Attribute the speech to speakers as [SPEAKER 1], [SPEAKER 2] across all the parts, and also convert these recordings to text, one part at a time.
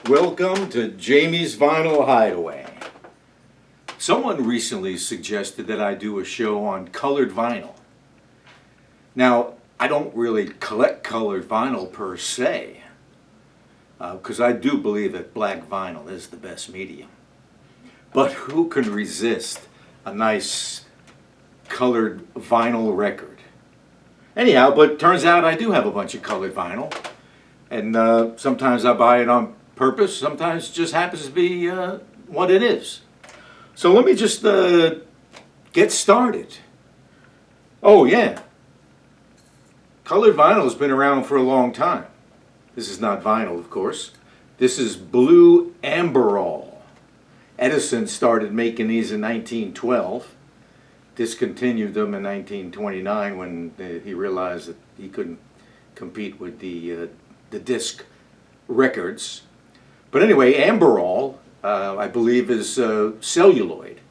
[SPEAKER 1] Welcome to Jamie's Vinyl Hideaway. Someone recently suggested that I do a show on colored vinyl. Now, I don't really collect colored vinyl per se, because I do believe that black vinyl is the best medium. But who can resist a nice colored vinyl record? Anyhow, but turns out I do have a bunch of colored vinyl, and sometimes I buy it on purpose, sometimes it just happens to be what it is. So let me just get started. Oh yeah, colored vinyl has been around for a long time. This is not vinyl, of course. This is Blue Amberol. Edison started making these in 1912, discontinued them in 1929 when he realized that he couldn't compete with the disc records. But anyway, Amberol, I believe, is celluloid.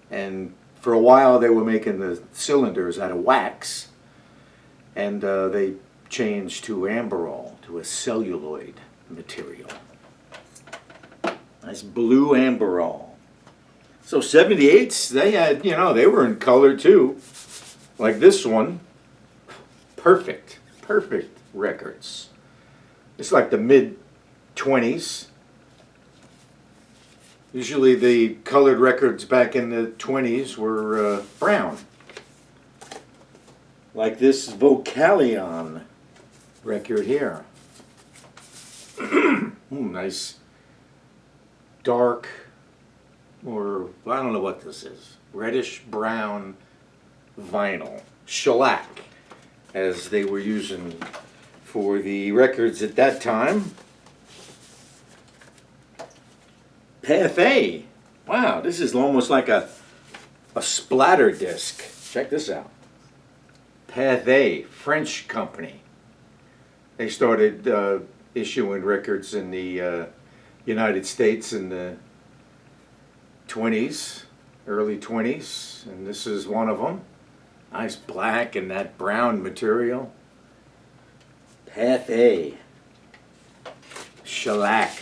[SPEAKER 1] And for a while they were making the cylinders out of wax. And they changed to Amberol, to a celluloid material. Nice blue Amberol. So 78s, they had, they were in color too. Like this one. Perfect records. It's like the mid-20s. Usually the colored records back in the 20s were brown. Like this Vocalion record here. Nice dark, or I don't know what this is, reddish brown vinyl. Shellac, as they were using for the records at that time. Pathé. Wow, this is almost like a splatter disc. Check this out. Pathé, French company. They started issuing records in the United States in the 20s, early 20s, and this is one of them. Nice black and that brown material. Pathé. Shellac.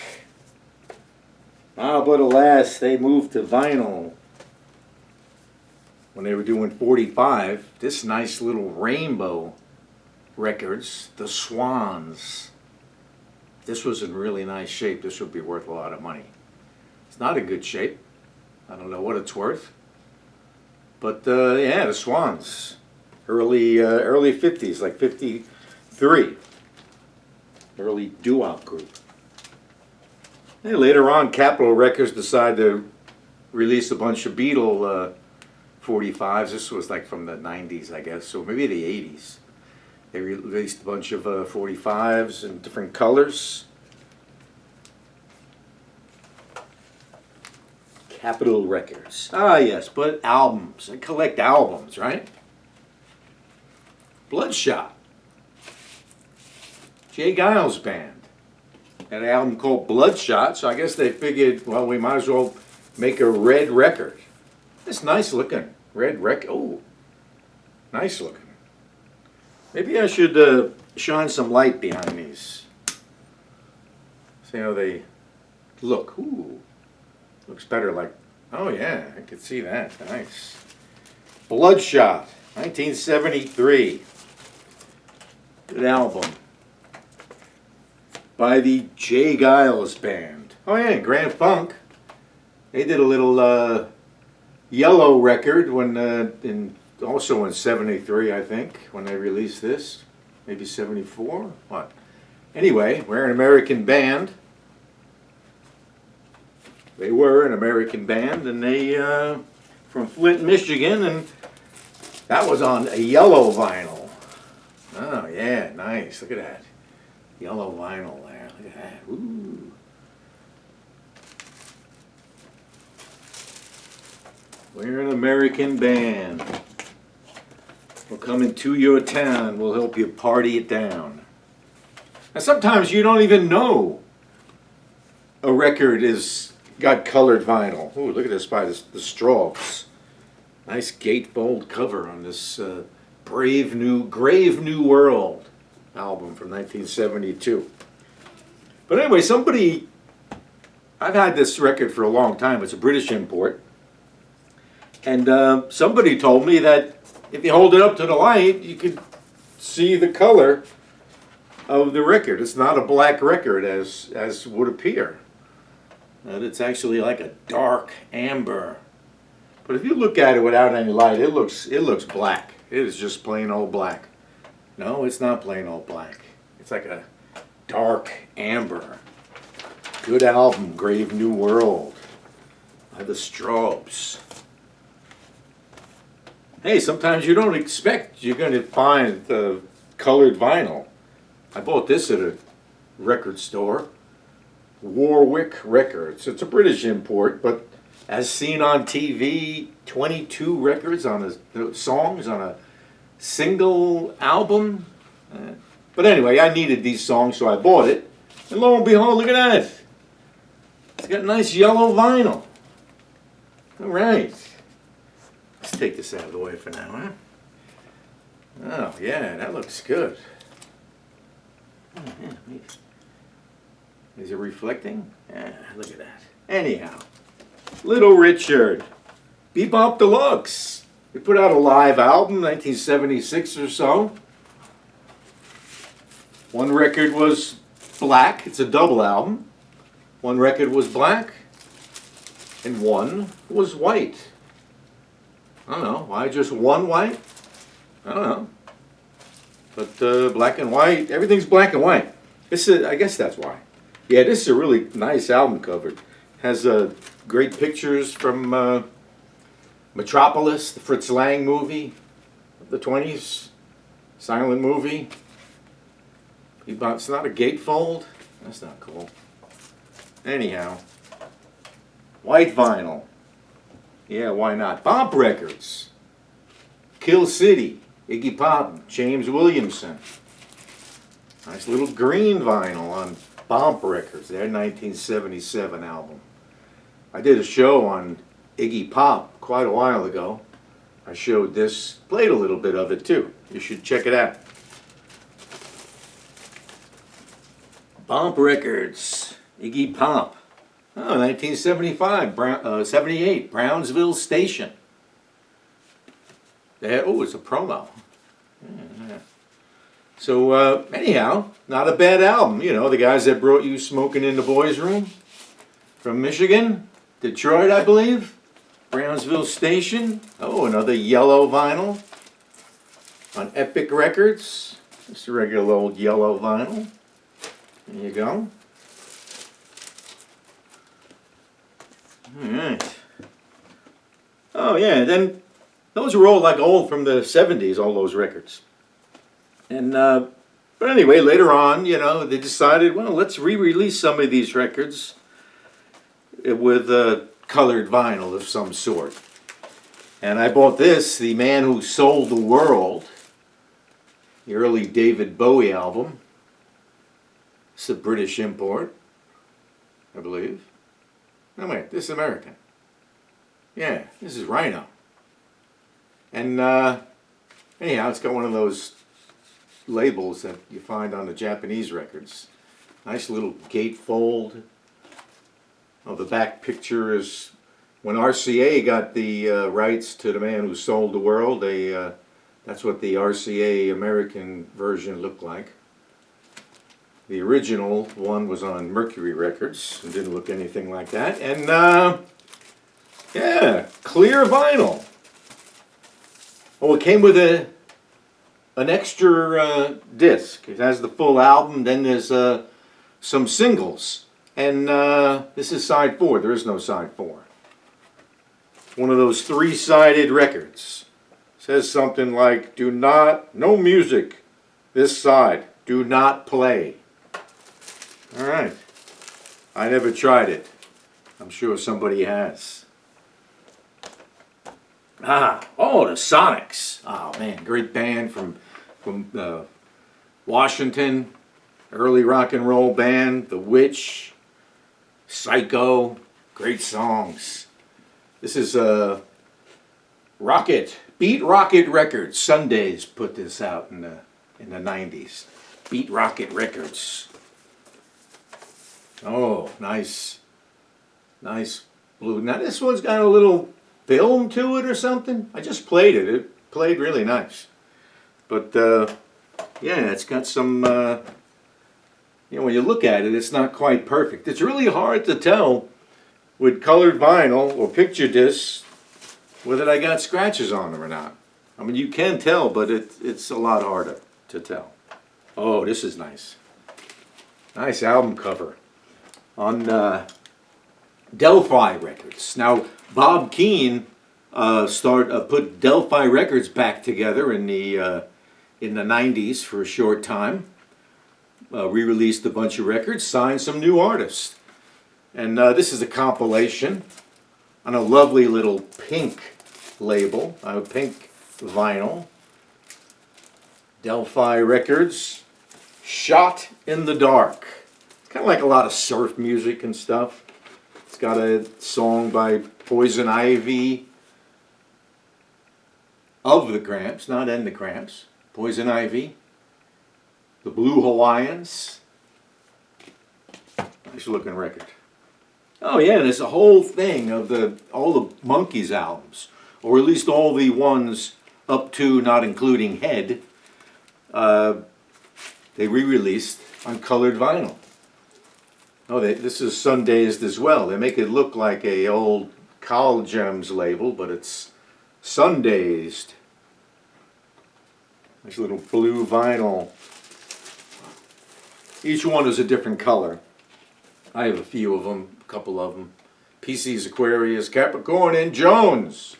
[SPEAKER 1] Ah, but alas, they moved to vinyl when they were doing 45. This nice little rainbow records, the Swans. This was in really nice shape. This would be worth a lot of money. It's not in good shape. I don't know what it's worth. But yeah, the Swans. Early 50s, like 53. Early doo-wop group. And later on, Capitol Records decided to release a bunch of Beatle 45s. This was like from the 90s, I guess, so maybe the 80s. They released a bunch of 45s in different colors. Capitol Records. Ah, yes, but albums. I collect albums, right? Bloodshot. Jay Giles Band. Had an album called Bloodshot, so I guess they figured, well, we might as well make a red record. It's nice looking. Red record. Oh, nice looking. Maybe I should shine some light behind these. See how they look. Ooh, looks better like, oh yeah, I could see that. Nice. Bloodshot, 1973. Good album. By the Jay Giles Band. Oh yeah, Grand Funk. They did a little yellow record when also in 73, I think, when they released this. Maybe 74? What? Anyway, we're an American band. They were an American band, and they, from Flint, Michigan, and that was on a yellow vinyl. Oh yeah, nice, look at that. Yellow vinyl there, look at that, ooh. We're an American band. We'll come into your town. We'll help you party it down. And sometimes you don't even know a record is got colored vinyl. Ooh, look at this by the Straws. Nice gatefold cover on this Grave New World album from 1972. But anyway, somebody I've had this record for a long time. It's a British import. And somebody told me that if you hold it up to the light, you could see the color of the record. It's not a black record as would appear. And it's actually like a dark amber. But if you look at it without any light, it looks black. It is just plain old black. No, it's not plain old black. It's like a dark amber. Good album, Grave New World by the Strobes. Hey, sometimes you don't expect you're going to find the colored vinyl. I bought this at a record store, Warwick Records. It's a British import, but as seen on TV, 22 records on songs on a single album. But anyway, I needed these songs, so I bought it. And lo and behold, look at that. It's got nice yellow vinyl. All right. Let's take this out of the way for now, huh? Oh, yeah, that looks good. Oh, yeah, neat. Is it reflecting? Yeah, look at that. Anyhow, Little Richard, Bebop Deluxe. They put out a live album, 1976 or so. One record was black. It's a double album. One record was black, and one was white. I don't know. Why just one white? I don't know. But black and white, everything's black and white. I guess that's why. Yeah, this is a really nice album cover. Has great pictures from Metropolis, the Fritz Lang movie of the 20s, silent movie. It's not a gatefold. That's not cool. Anyhow, white vinyl. Yeah, why not? Bump Records. Kill City, Iggy Pop, James Williamson. Nice little green vinyl on Bump Records, their 1977 album. I did a show on Iggy Pop quite a while ago. I showed this, played a little bit of it too. You should check it out. Bump Records, Iggy Pop. Oh, 1975, 78, Brownsville Station. It's a promo. Yeah. So anyhow, not a bad album. You know, the guys that brought you Smoking in the Boys Room from Michigan, Detroit, I believe. Brownsville Station. Oh, another yellow vinyl on Epic Records. Just a regular old yellow vinyl. There you go. All right. Oh yeah, then those were all like old from the 70s, all those records. And but anyway, later on, you know, they decided, well, let's re-release some of these records with colored vinyl of some sort. And I bought this, The Man Who Sold the World, the early David Bowie album. It's a British import, I believe. No, wait, this is American. Yeah, this is Rhino. And anyhow, it's got one of those labels that you find on the Japanese records. Nice little gatefold. Oh, the back picture is when RCA got the rights to The Man Who Sold the World. That's what the RCA American version looked like. The original one was on Mercury Records. It didn't look anything like that. And yeah, clear vinyl. Oh, it came with an extra disc. It has the full album. Then there's some singles. And this is side 4. There is no side 4. One of those 3-sided records. Says something like, no music this side. Do not play. All right. I never tried it. I'm sure somebody has. Oh, the Sonics. Oh man, great band from Washington. Early rock and roll band. The Witch. Psycho. Great songs. This is Beat Rocket Records. Sundays put this out in the 90s. Beat Rocket Records. Oh, nice Nice blue. Now this one's got a little film to it or something. I just played it. It played really nice. But yeah, it's got some, you know, when you look at it, it's not quite perfect. It's really hard to tell with colored vinyl or picture discs whether I got scratches on them or not. I mean, you can tell, but it's a lot harder to tell. Oh, this is nice. Nice album cover on Delphi Records. Now, Bob Keane put Delphi Records back together in the 90s for a short time. Re-released a bunch of records, signed some new artists. And this is a compilation on a lovely little pink label, pink vinyl. Delphi Records, Shot in the Dark. It's kind of like a lot of surf music and stuff. It's got a song by Poison Ivy, of the Cramps, not in the Cramps. Poison Ivy, the Blue Hawaiians. Nice looking record. Oh yeah, there's a whole thing of all the Monkees albums, or at least all the ones up to, not including Head, they re-released on colored vinyl. Oh, this is Sundazed as well. They make it look like a old Col Gems label, but it's Sundazed. Nice little blue vinyl. Each one is a different color. I have a few of them, a couple of them. PC's Aquarius, Capricorn, and Jones.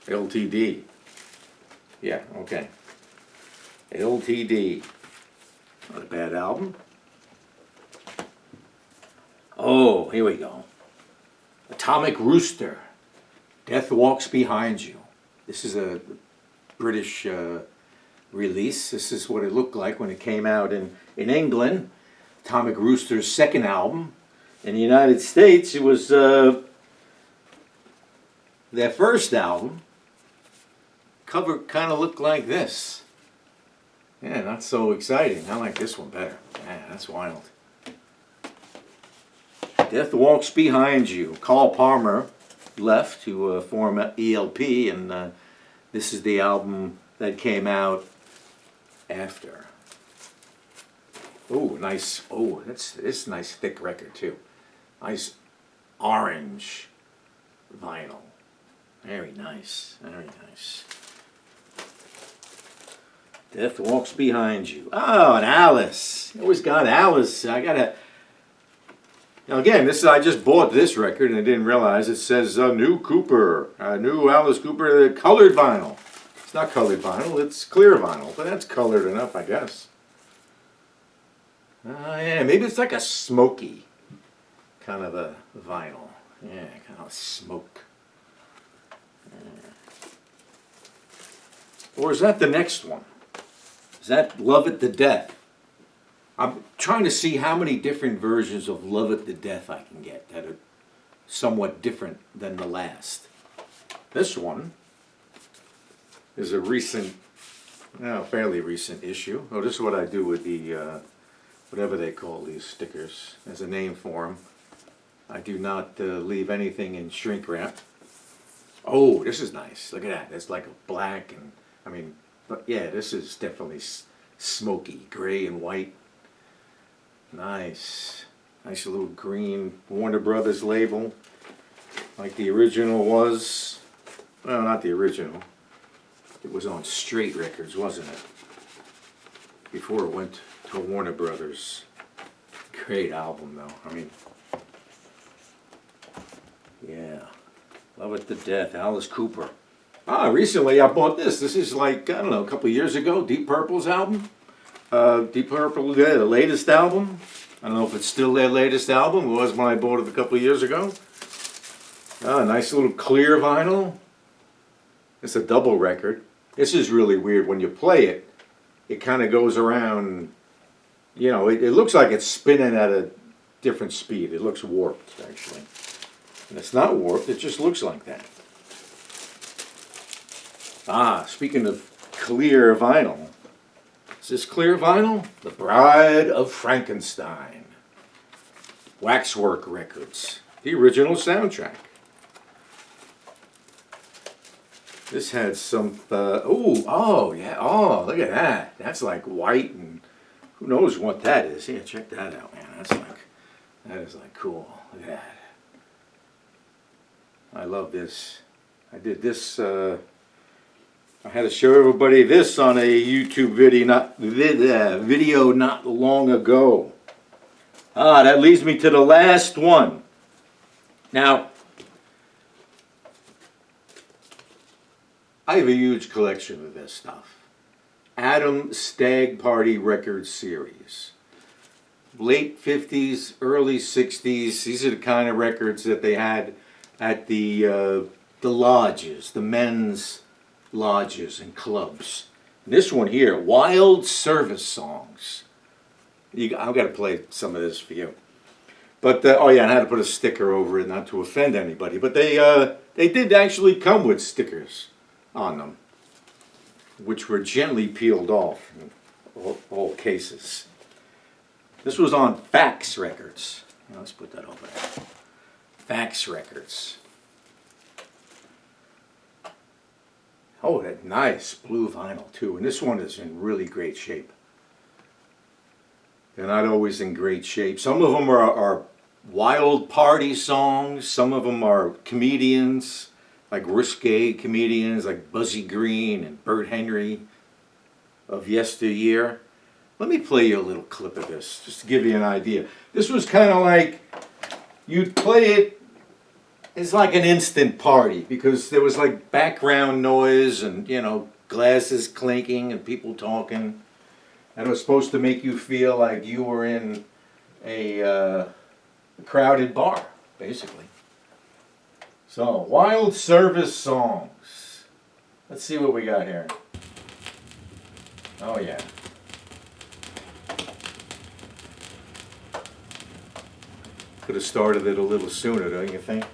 [SPEAKER 1] LTD. Yeah, okay. LTD. Not a bad album. Oh, here we go. Atomic Rooster. Death Walks Behind You. This is a British release. This is what it looked like when it came out in England. Atomic Rooster's second album. In the United States, it was their first album. Cover kind of looked like this. Yeah, not so exciting. I like this one better. Yeah, that's wild. Death Walks Behind You. Carl Palmer left to form ELP, and this is the album that came out after. Oh, nice. Oh, it's a nice thick record too. Nice orange vinyl. Very nice. Very nice. Death Walks Behind You. Oh, and Alice. I always got Alice. I gotta. Now again, I just bought this record and I didn't realize it says new Cooper, new Alice Cooper, colored vinyl. It's not colored vinyl, it's clear vinyl, but that's colored enough, I guess. Yeah, maybe it's like a smoky kind of a vinyl. Yeah, kind of smoke. Yeah. Or is that the next one? Is that Love It to Death? I'm trying to see how many different versions of Love It to Death I can get that are somewhat different than the last. This one is a recent, fairly recent issue. Oh, this is what I do with the, whatever they call these stickers. There's a name for them. I do not leave anything in shrink wrap. Oh, this is nice. Look at that. It's like a black and, but yeah, this is definitely smoky, gray and white. Nice. Nice little green Warner Brothers label, like the original was. Well, not the original. It was on Straight Records, wasn't it? Before it went to Warner Brothers. Great album, though. Yeah. Love It to Death, Alice Cooper. Recently I bought this. This is like, I don't know, a couple of years ago, Deep Purple's album. Deep Purple, the latest album. I don't know if it's still their latest album. It was when I bought it a couple of years ago. Nice little clear vinyl. It's a double record. This is really weird. When you play it, it kind of goes around, it looks like it's spinning at a different speed. It looks warped, actually. And it's not warped, it just looks like that. Speaking of clear vinyl. Is this clear vinyl? The Bride of Frankenstein. Waxwork Records. the original soundtrack. This had some, oh yeah, oh, look at that. That's like white, and who knows what that is. Yeah, check that out, man. That is like cool. Look at that. I love this. I did this, I had to show everybody this on a YouTube video not long ago. That leads me to the last one. Now, I have a huge collection of this stuff. Adam Stag Party Record Series. Late 50s, early 60s. These are the kind of records that they had at the lodges, the men's lodges and clubs. And this one here, Wild Service Songs. I've got to play some of this for you. But, oh yeah, and I had to put a sticker over it not to offend anybody. But they did actually come with stickers on them, which were gently peeled off in all cases. This was on Fax Records. Let's put that over there. Fax Records. Oh, that nice blue vinyl too. And this one is in really great shape. They're not always in great shape. Some of them are wild party songs. Some of them are comedians, like risque comedians like Buzzy Green and Bert Henry of yesteryear. Let me play you a little clip of this, just to give you an idea. This was kind of like, you'd play it, it's like an instant party, because there was like background noise and, you know, glasses clinking and people talking. And it was supposed to make you feel like you were in a crowded bar, basically. So, Wild Service Songs. Let's see what we got here. Oh yeah. Could have started it a little sooner, don't you think?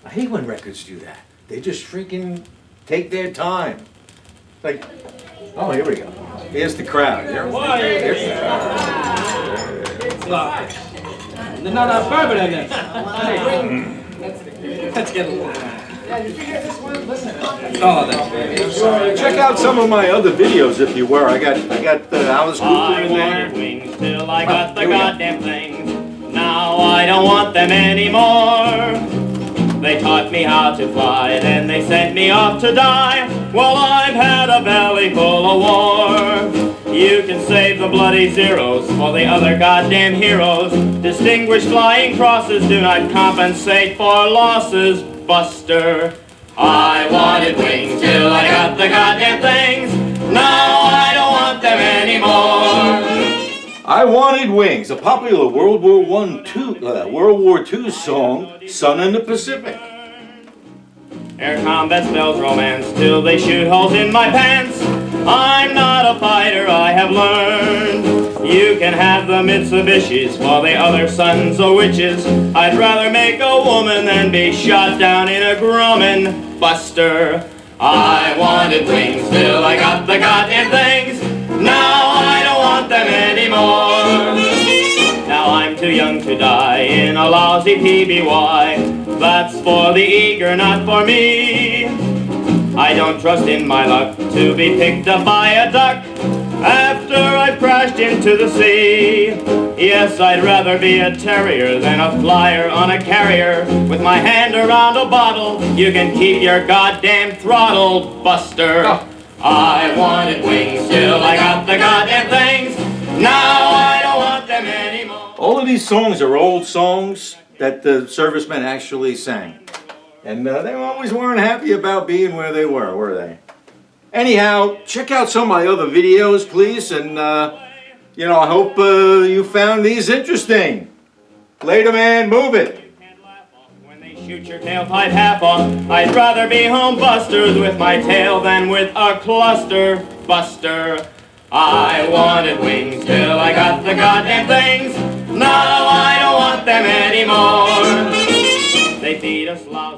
[SPEAKER 1] I hate when records do that. They just freaking take their time. Like, oh, here we go. Here's the crowd. Here's the crowd.
[SPEAKER 2] Not bourbon, I guess. Let's get a little.
[SPEAKER 3] Yeah, did you hear this one? Listen.
[SPEAKER 2] Oh, that's great.
[SPEAKER 1] Check out some of my other videos if you were. I got Alice Cooper in there.
[SPEAKER 4] I wanted wings till I got the goddamn things. Now I don't want them anymore. They taught me how to fly, then they sent me off to die. Well, I've had a belly full of war. You can save the bloody zeros for the other goddamn heroes. Distinguished flying crosses do not compensate for losses, Buster. I wanted wings till I got the goddamn things. Now I don't want them anymore.
[SPEAKER 1] I Wanted Wings, a popular World War II song, sung in the Pacific.
[SPEAKER 4] Air combat spells romance till they shoot holes in my pants. I'm not a fighter, I have learned. You can have the Mitsubishis for the other sons of witches. I'd rather make a woman than be shot down in a Grumman, Buster. I wanted wings till I got the goddamn things. Now I don't want them anymore. Now I'm too young to die in a lousy PBY. That's for the eager, not for me. I don't trust in my luck to be picked up by a duck after I've crashed into the sea. Yes, I'd rather be a terrier than a flyer on a carrier with my hand around a bottle. You can keep your goddamn throttle, Buster. Oh. I wanted wings till I got the goddamn things. Now I don't want them anymore.
[SPEAKER 1] All of these songs are old songs that the servicemen actually sang. And they always weren't happy about being where they were they? Anyhow, check out some of my other videos, please. And, you know, I hope you found these interesting. Later, man, move it.
[SPEAKER 4] Shoot your tailpipe half off. I'd rather be home busters with my tail than with a cluster, Buster. I wanted wings till I got the goddamn things. Now I don't want them anymore. They feed us loud.